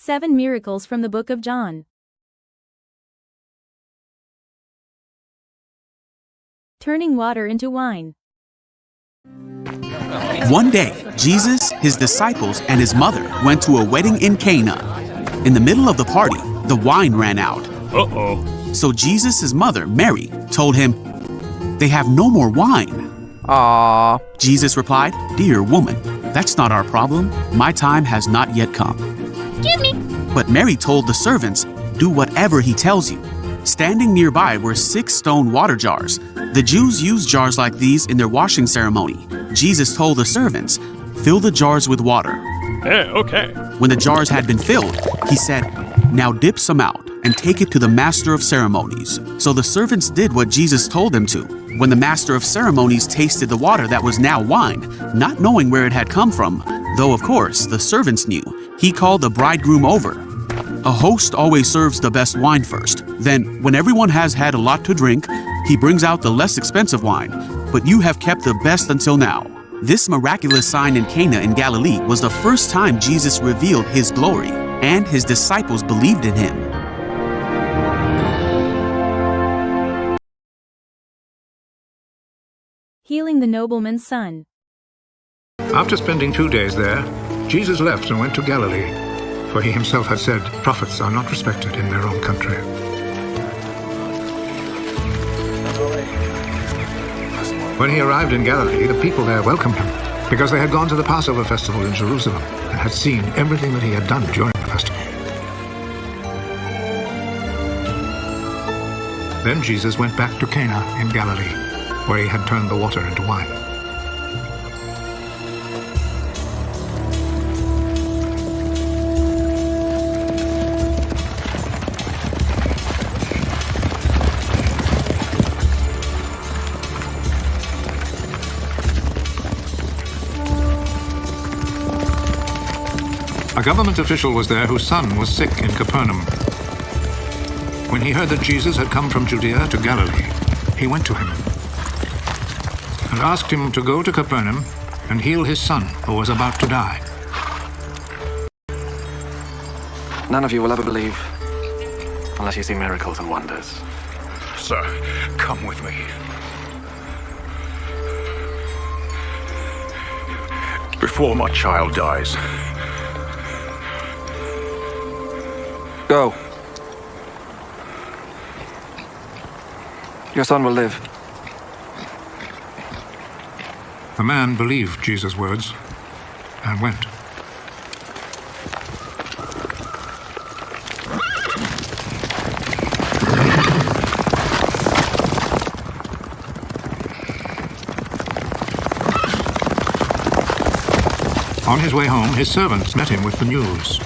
7 Miracles from the Book of John. Turning water into wine. One day, Jesus, his disciples, and his mother went to a wedding in Cana. In the middle of the party, the wine ran out. Uh-oh. So Jesus' mother, Mary, told him, "They have no more wine." Aww. Jesus replied, "Dear woman, that's not our problem. My time has not yet come." Give me. But Mary told the servants, "Do whatever he tells you." Standing nearby were 6 stone water jars. The Jews used jars like these in their washing ceremony. Jesus told the servants, "Fill the jars with water." Hey, okay. When the jars had been filled, he said, "Now dip some out and take it to the master of ceremonies." So the servants did what Jesus told them to. When the master of ceremonies tasted the water that was now wine, not knowing where it had come from, though of course the servants knew, he called the bridegroom over. A host always serves the best wine first. Then, when everyone has had a lot to drink, he brings out the less expensive wine. But you have kept the best until now. This miraculous sign in Cana in Galilee was the first time Jesus revealed his glory, and his disciples believed in him. Healing the nobleman's son. After spending 2 days there, Jesus left and went to Galilee, for he himself had said, "Prophets are not respected in their own country." When he arrived in Galilee, the people there welcomed him, because they had gone to the Passover festival in Jerusalem and had seen everything that he had done during the festival. Then Jesus went back to Cana in Galilee, where he had turned the water into wine. A government official was there whose son was sick in Capernaum. When he heard that Jesus had come from Judea to Galilee, he went to him and asked him to go to Capernaum and heal his son, who was about to die. None of you will ever believe unless you see miracles and wonders. Sir, come with me. Before my child dies. Go. Your son will live. The man believed Jesus' words and went. On his way home, his servants met him with the news.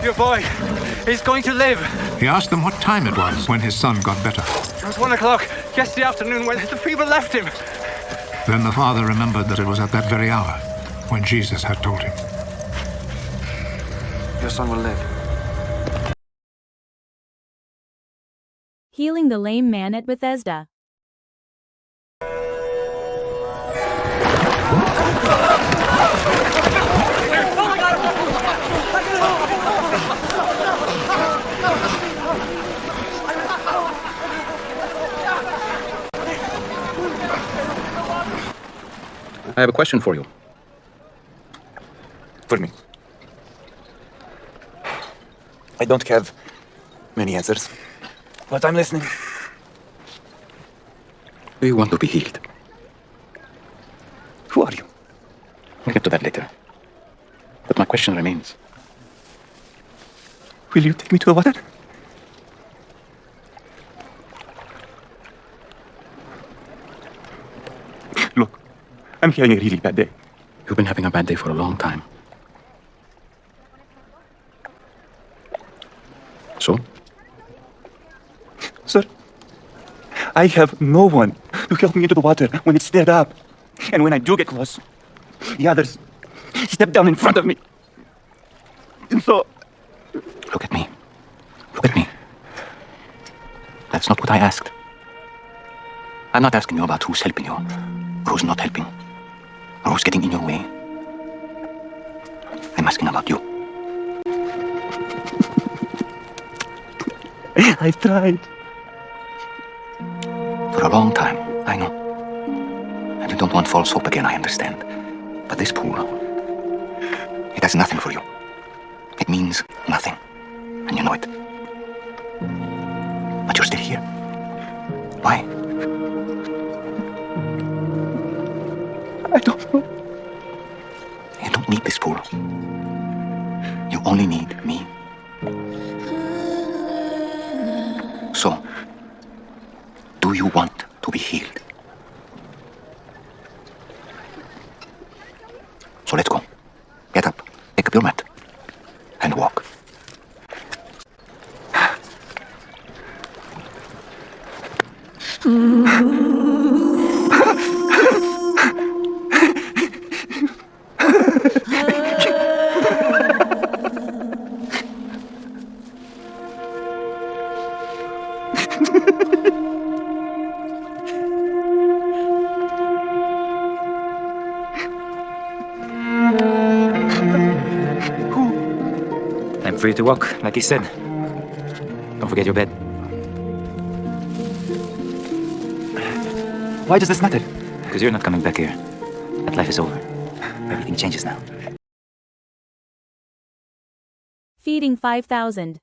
Your boy, he's going to live. He asked them what time it was when his son got better. It was 1 o'clock yesterday afternoon when the fever left him. Then the father remembered that it was at that very hour when Jesus had told him. Your son will live. Healing the lame man at Bethesda. I have a question for you. For me. I don't have many answers, but I'm listening. Do you want to be healed? Who are you? We'll get to that later. But my question remains. Will you take me to the water? Look, I'm having a really bad day. You've been having a bad day for a long time. So? Sir, I have no one to help me into the water when it's stirred up. And when I do get close, the others step down in front of me. And so... Look at me. Look at me. That's not what I asked. I'm not asking you about who's helping you. or who's not helping, or who's getting in your way. I'm asking about you. I've tried. For a long time, I know. And you don't want false hope again, I understand. But this pool, it has nothing for you. It means nothing. And you know it. But you're still here. Why? I don't know. You don't need this pool. You only need me. So, do you want to be healed? So let's go. Get up, pick up your mat, and walk. I'm free to walk, like he said. Don't forget your bed. Why does this matter? Because you're not coming back here. That life is over. Everything changes now. Feeding 5,000.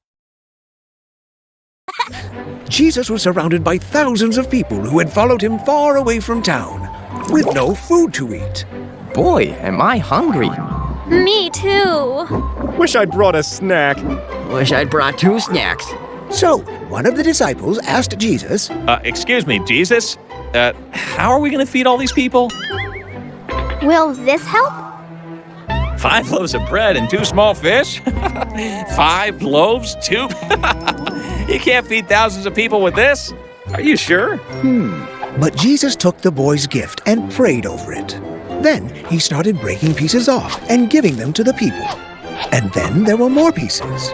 Jesus was surrounded by thousands of people who had followed him far away from town, with no food to eat. Boy, am I hungry. Me too. Wish I'd brought a snack. Wish I'd brought 2 snacks. So, one of the disciples asked Jesus, Excuse me, Jesus? How are we going to feed all these people? Will this help? 5 loaves of bread and 2 small fish? 5 loaves? 2? You can't feed thousands of people with this? Are you sure? But Jesus took the boy's gift and prayed over it. Then he started breaking pieces off and giving them to the people. And then there were more pieces,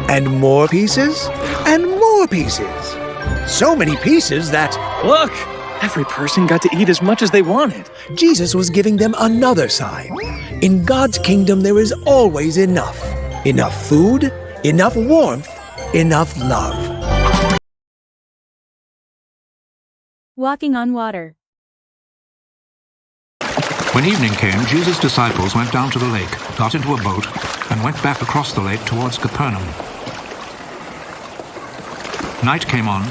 and more pieces, and more pieces. So many pieces that, Look! Every person got to eat as much as they wanted. Jesus was giving them another sign. In God's kingdom, there is always enough. Enough food, enough warmth, enough love. Walking on water. When evening came, Jesus' disciples went down to the lake, got into a boat, and went back across the lake towards Capernaum. Night came on,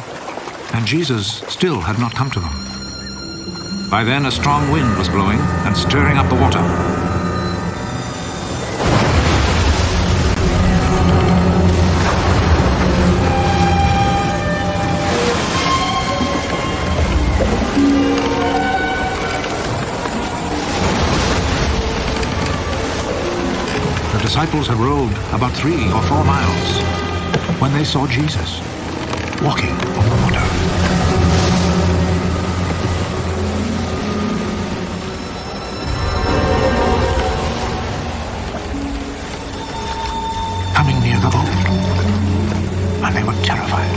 and Jesus still had not come to them. By then a strong wind was blowing and stirring up the water. The disciples had rowed about 3 or 4 miles when they saw Jesus walking on the water. Coming near the boat, and they were terrified.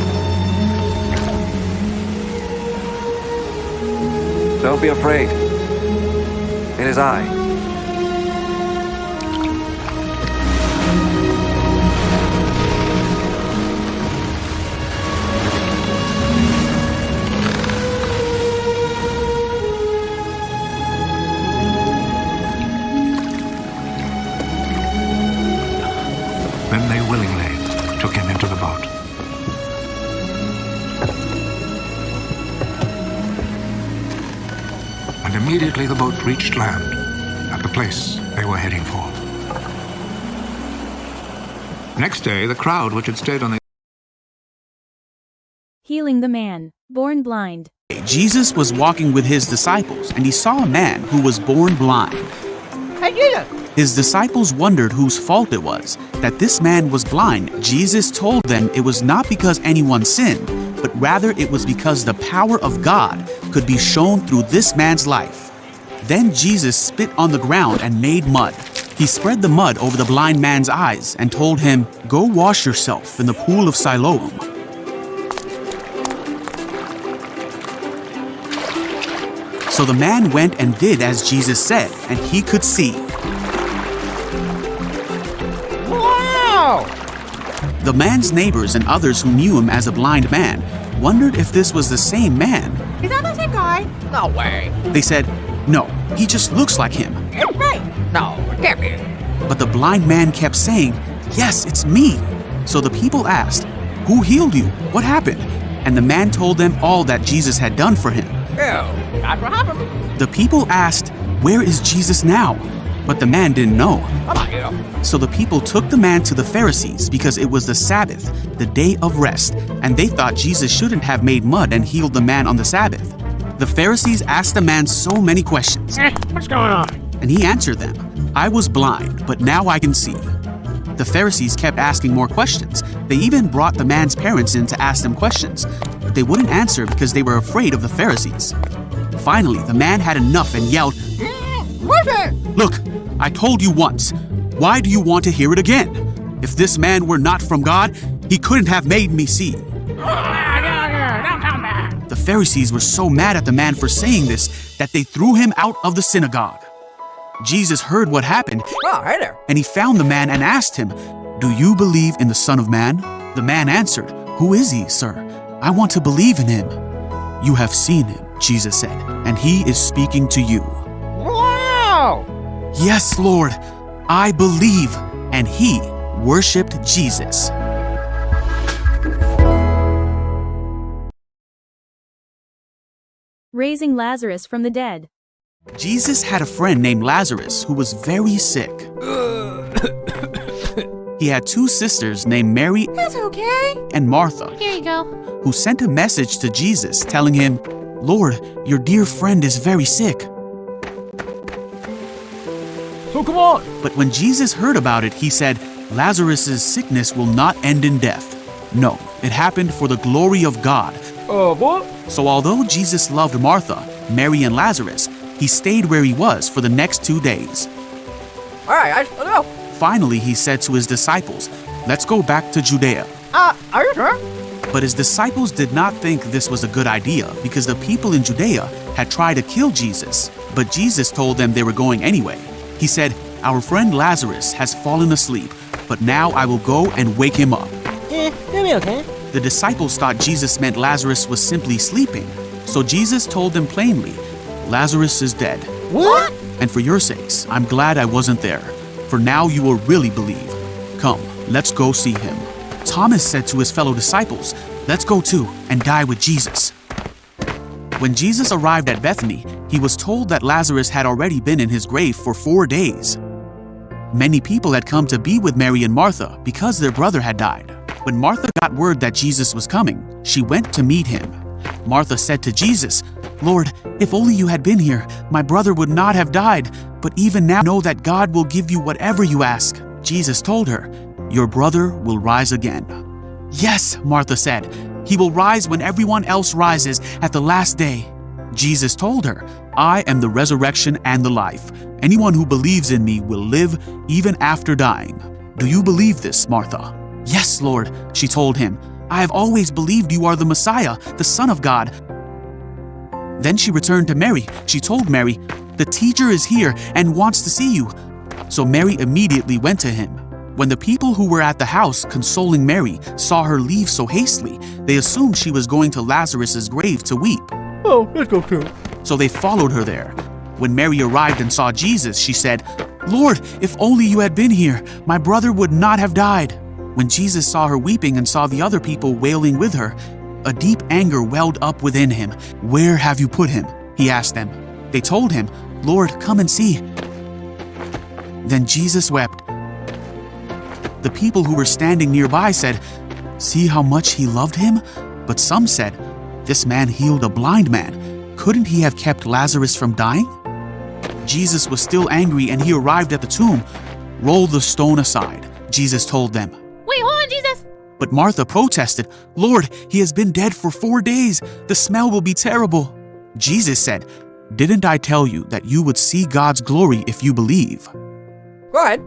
Don't be afraid. It is I. Then they willingly took him into the boat. And immediately the boat reached land at the place they were heading for. Next day, the crowd which had stayed on the Healing the man, born blind. Jesus was walking with his disciples, and he saw a man who was born blind. His disciples wondered whose fault it was that this man was blind. Jesus told them it was not because anyone sinned, but rather it was because the power of God could be shown through this man's life. Then Jesus spit on the ground and made mud. He spread the mud over the blind man's eyes and told him, "Go wash yourself in the pool of Siloam." So the man went and did as Jesus said, and he could see. Wow! The man's neighbors and others who knew him as a blind man wondered if this was the same man. Is that the same guy? No way. They said, "No, he just looks like him." It's me. No, it can't be. But the blind man kept saying, "Yes, it's me." So the people asked, "Who healed you? What happened?" And the man told them all that Jesus had done for him. Ew, that's what happened. The people asked, "Where is Jesus now?" But the man didn't know. Come on, you. So the people took the man to the Pharisees because it was the Sabbath, the day of rest, and they thought Jesus shouldn't have made mud and healed the man on the Sabbath. The Pharisees asked the man so many questions. What's going on? And he answered them, "I was blind, but now I can see." The Pharisees kept asking more questions. They even brought the man's parents in to ask them questions, but they wouldn't answer because they were afraid of the Pharisees. Finally, the man had enough and yelled, "Look, I told you once. Why do you want to hear it again? If this man were not from God, he couldn't have made me see." Don't come back. The Pharisees were so mad at the man for saying this that they threw him out of the synagogue. Jesus heard what happened, Oh, hey there. and he found the man and asked him, "Do you believe in the Son of Man?" The man answered, "Who is he, sir? I want to believe in him." "You have seen him," Jesus said, "and he is speaking to you." Wow! "Yes, Lord, I believe." And he worshipped Jesus. Raising Lazarus from the dead. Jesus had a friend named Lazarus who was very sick. He had two sisters named Mary That's okay. and Martha, Here you go. who sent a message to Jesus telling him, "Lord, your dear friend is very sick." So come on. But when Jesus heard about it, he said, "Lazarus' sickness will not end in death. No, it happened for the glory of God." What? So although Jesus loved Martha, Mary, and Lazarus, he stayed where he was for the next 2 days. All right, let's go. Finally, he said to his disciples, "Let's go back to Judea." Are you sure? But his disciples did not think this was a good idea because the people in Judea had tried to kill Jesus. But Jesus told them they were going anyway. He said, "Our friend Lazarus has fallen asleep, but now I will go and wake him up." You'll be okay. The disciples thought Jesus meant Lazarus was simply sleeping. So Jesus told them plainly, "Lazarus is dead. What? And for your sakes, I'm glad I wasn't there. For now you will really believe. Come, let's go see him." Thomas said to his fellow disciples, "Let's go too and die with Jesus." When Jesus arrived at Bethany, he was told that Lazarus had already been in his grave for 4 days. Many people had come to be with Mary and Martha because their brother had died. When Martha got word that Jesus was coming, she went to meet him. Martha said to Jesus, "Lord, if only you had been here, my brother would not have died. But even now, know that God will give you whatever you ask." Jesus told her, "Your brother will rise again." "Yes," Martha said, "he will rise when everyone else rises at the last day." Jesus told her, "I am the resurrection and the life. Anyone who believes in me will live even after dying." "Do you believe this, Martha?" "Yes, Lord," she told him. "I have always believed you are the Messiah, the Son of God." Then she returned to Mary. She told Mary, "The teacher is here and wants to see you." So Mary immediately went to him. When the people who were at the house consoling Mary saw her leave so hastily, they assumed she was going to Lazarus' grave to weep. Oh, let's go too. So they followed her there. When Mary arrived and saw Jesus, she said, "Lord, if only you had been here, my brother would not have died." When Jesus saw her weeping and saw the other people wailing with her, a deep anger welled up within him. "Where have you put him?" he asked them. They told him, "Lord, come and see." Then Jesus wept. The people who were standing nearby said, "See how much he loved him?" But some said, "This man healed a blind man. Couldn't he have kept Lazarus from dying?" Jesus was still angry and he arrived at the tomb. "Roll the stone aside," Jesus told them. Wait, hold on, Jesus. But Martha protested, "Lord, he has been dead for 4 days. The smell will be terrible." Jesus said, "Didn't I tell you that you would see God's glory if you believe?" Go ahead.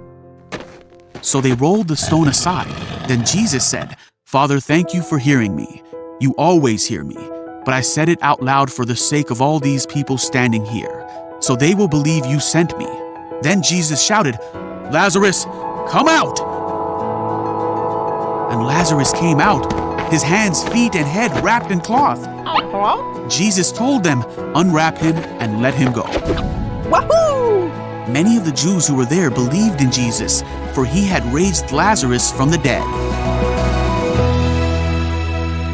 So they rolled the stone aside. Then Jesus said, "Father, thank you for hearing me. You always hear me. but I said it out loud for the sake of all these people standing here, so they will believe you sent me." Then Jesus shouted, "Lazarus, come out!" And Lazarus came out, his hands, feet, and head wrapped in cloth. Jesus told them, "Unwrap him and let him go." Wahoo! Many of the Jews who were there believed in Jesus, for he had raised Lazarus from the dead.